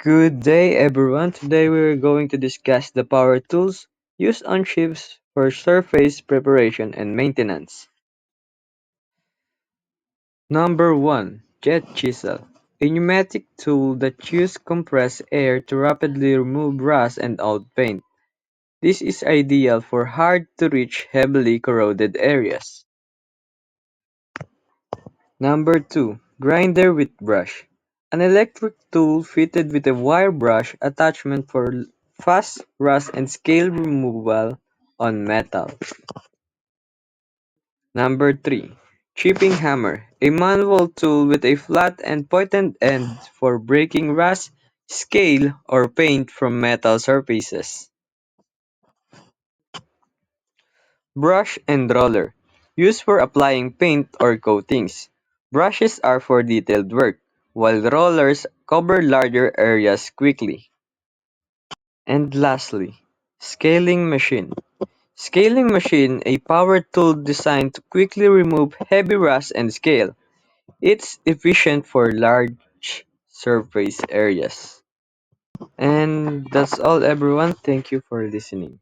Good day, everyone. Today we're going to discuss the power tools used on ships for surface preparation and maintenance. Number 1. Jet Chisel. A pneumatic tool that uses compressed air to rapidly remove rust and old paint. This is ideal for hard-to-reach, heavily corroded areas. Number 2. Grinder with brush. An electric tool fitted with a wire brush attachment for fast rust and scale removal on metal. Number 3. Chipping hammer. A manual tool with a flat and pointed end for breaking rust, scale, or paint from metal surfaces. Brush and roller. Used for applying paint or coatings. Brushes are for detailed work, while rollers cover larger areas quickly. And lastly, scaling machine. Scaling machine, a power tool designed to quickly remove heavy rust and scale. It's efficient for large surface areas. And that's all everyone. Thank you for listening.